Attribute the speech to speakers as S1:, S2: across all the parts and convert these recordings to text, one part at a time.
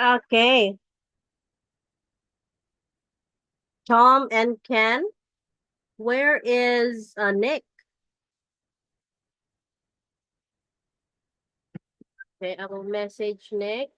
S1: Okay. Tom and Ken, where is Nick? Okay, I will message Nick.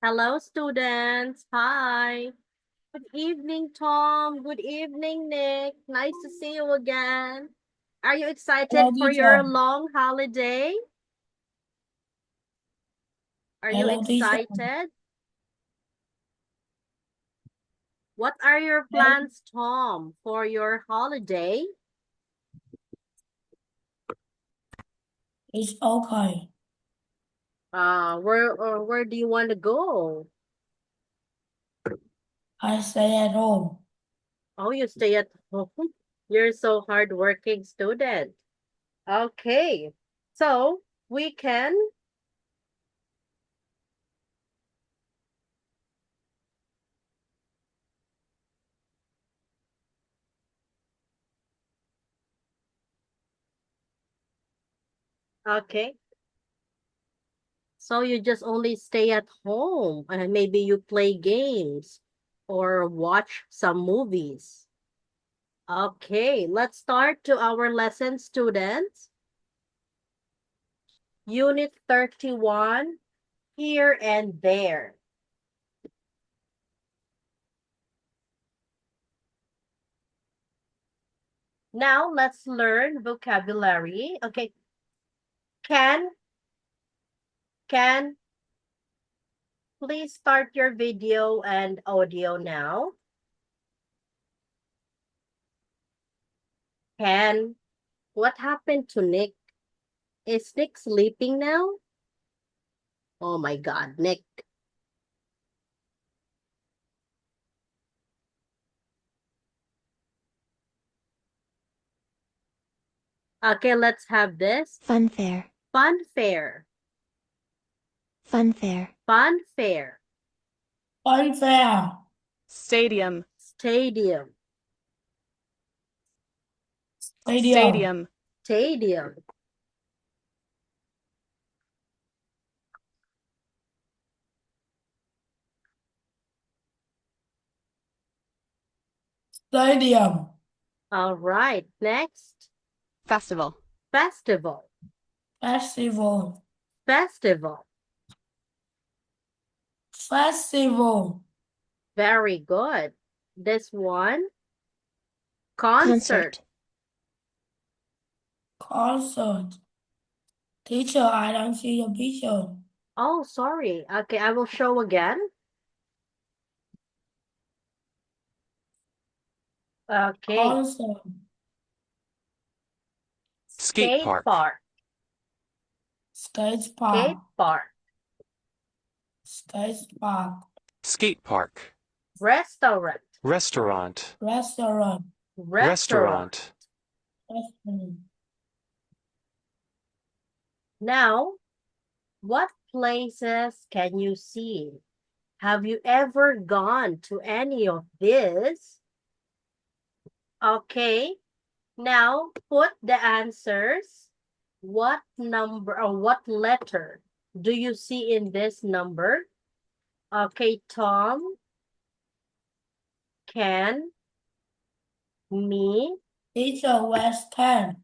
S1: Hello, students. Hi. Good evening, Tom. Good evening, Nick. Nice to see you again. Are you excited
S2: Hello,
S1: for
S2: teacher.
S1: your long holiday? Are you
S2: Hello, teacher.
S1: excited? What are your plans, Tom, for your holiday?
S2: It's okay.
S1: Where do you want to go?
S2: I stay at home.
S1: Oh, you stay at home. You're so hardworking student. Okay. So we can. Okay. So you just only stay at home and maybe you play games or watch some movies. Okay, let's start to our lesson, students. Unit 31, here and there. Now let's learn vocabulary. Okay, can please start your video and audio now. Can, what happened to Nick? Is Nick sleeping now? Oh my God, Nick. Okay, let's have this.
S3: Funfair.
S1: Funfair.
S3: Funfair.
S1: Funfair.
S2: Unfair.
S4: Stadium.
S1: Stadium.
S2: Stadium.
S1: Stadium.
S2: Stadium.
S1: All right, next.
S4: Festival.
S1: Festival.
S2: Festival.
S1: Festival.
S2: Festival.
S1: Very good. This one. Concert.
S2: Concert. Teacher, I don't see your picture.
S1: Oh, sorry. Okay, I will show again. Okay.
S2: Concert.
S4: Skate
S1: Skate
S4: park.
S1: park.
S2: Skate
S1: Skate
S2: park.
S1: park.
S2: Skate park.
S4: Skate park.
S1: Restaurant.
S4: Restaurant.
S2: Restaurant.
S1: Restaurant.
S2: Restaurant.
S1: Now, what places can you see? Have you ever gone to any of these? Okay. Now put the answers. What number or what letter do you see in this number? Okay, Tom, Ken, me,
S2: Teacher, where's 10?